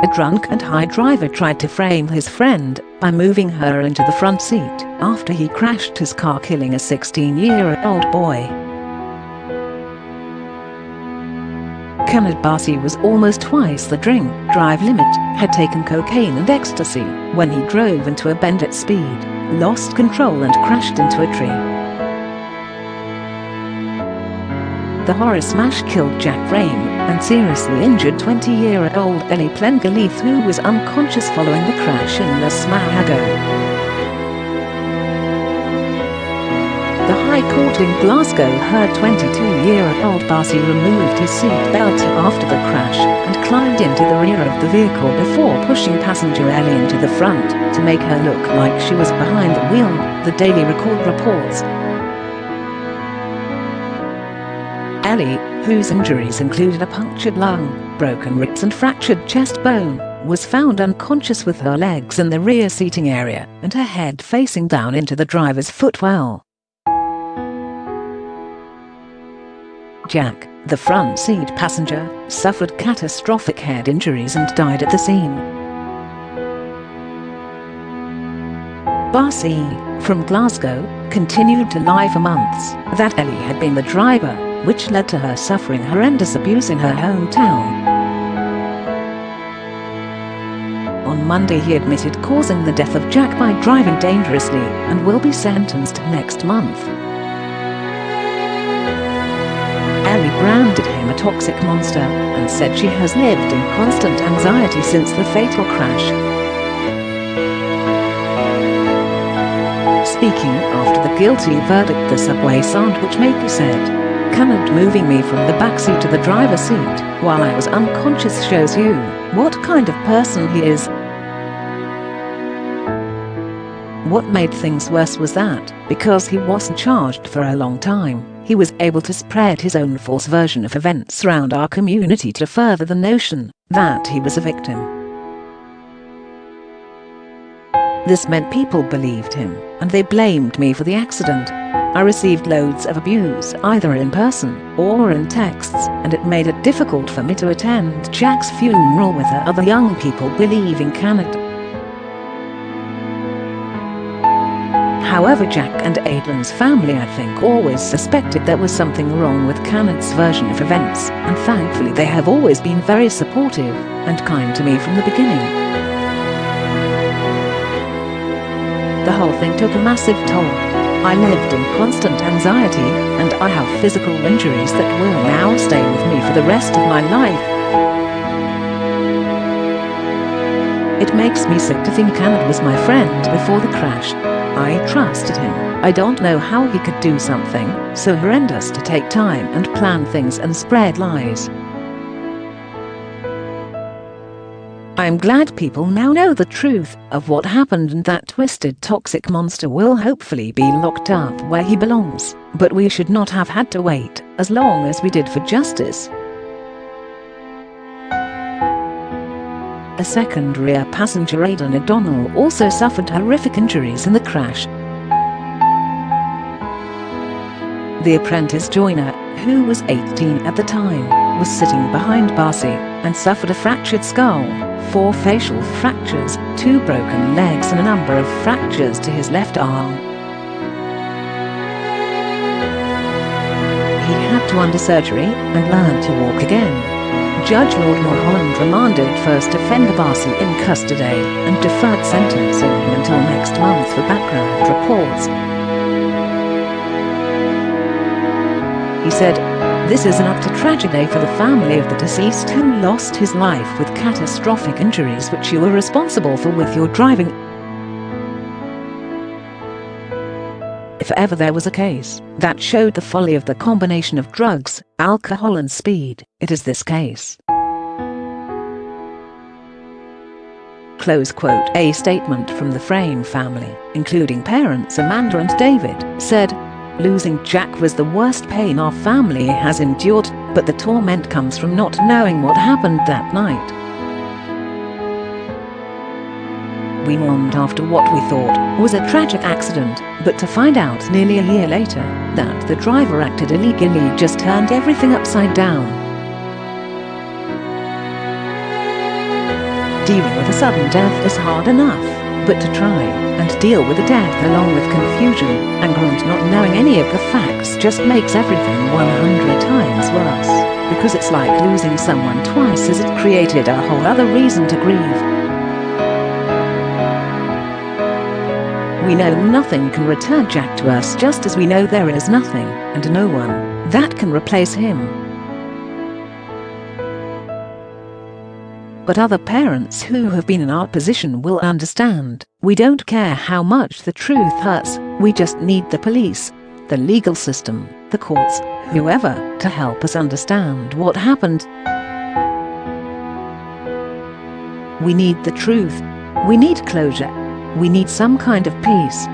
A drunk and high driver tried to frame his friend by moving her into the front seat after he crashed his car, killing a 16-year-old boy. Kanad Basi was almost twice the drink-drive limit, had taken cocaine and ecstasy when he drove into a bend at speed, lost control and crashed into a tree. The horror smash killed Jack and seriously injured 20-year-old Ellie Plenderleith, who was unconscious following the crash in Lesmahagow. The High Court in Glasgow heard 22-year-old Basi removed his seatbelt after the crash and climbed into the rear of the vehicle before pushing passenger Ellie into the front to make her look like she was behind the wheel, the Daily Record reports. Ellie, whose injuries included a punctured lung, broken ribs and fractured chest bone, was found unconscious with her legs in the rear seating area and her head facing down into the driver's footwell. Jack, the front seat passenger, suffered catastrophic head injuries and died at the scene. Basi, from Glasgow, continued to lie for months that Ellie had been the driver, which led to her suffering horrendous abuse in her hometown. On Monday he admitted causing the death of Jack by driving dangerously and will be sentenced next month. Ellie branded him a toxic monster and said she has lived in constant anxiety since the fatal crash. Speaking after the guilty verdict, the subway sandwich maker said, "Kanad moving me from the backseat to the driver's seat while I was unconscious shows you what kind of person he is." What made things worse was that, because he wasn't charged for a long time, he was able to spread his own false version of events around our community to further the notion that he was a victim. This meant people believed him, and they blamed me for the accident. I received loads of abuse either in person or in texts, and it made it difficult for me to attend Jack's funeral with other young people believing Kanad. However, Jack and Aiden's family, I think, always suspected there was something wrong with Kanad's version of events, and thankfully they have always been very supportive and kind to me from the beginning. The whole thing took a massive toll. I lived in constant anxiety, and I have physical injuries that will now stay with me for the rest of my life. It makes me sick to think Kanad was my friend before the crash. I trusted him. I don't know how he could do something so horrendous to take time and plan things and spread lies. I'm glad people now know the truth of what happened, and that twisted toxic monster will hopefully be locked up where he belongs, but we should not have had to wait as long as we did for justice. A second rear passenger, Aiden O'Donnell, also suffered horrific injuries in the crash. The Apprentice joiner, who was 18 at the time, was sitting behind Basi and suffered a fractured skull, 4 facial fractures, 2 broken legs and a number of fractures to his left arm. He had to undergo surgery and learn to walk again. Judge Lord Mulholland remanded first offender Basi in custody and deferred sentencing him until next month for background reports. He said, "This is an utter tragedy for the family of the deceased, who lost his life with catastrophic injuries which you were responsible for with your driving. If ever there was a case that showed the folly of the combination of drugs, alcohol and speed, it is this case." Close quote. A statement from the Frame family, including parents Amanda and David, said, "Losing Jack was the worst pain our family has endured, but the torment comes from not knowing what happened that night. We mourned after what we thought was a tragic accident, but to find out nearly a year later that the driver acted illegally just turned everything upside down." Dealing with a sudden death is hard enough, but to try and deal with the death along with confusion, anger and not knowing any of the facts just makes everything 100 times worse, because it's like losing someone twice as it created a whole other reason to grieve. We know nothing can return Jack to us, just as we know there is nothing and no one that can replace him. But other parents who have been in our position will understand. We don't care how much the truth hurts, we just need the police, the legal system, the courts, whoever, to help us understand what happened. We need the truth. We need closure. We need some kind of peace.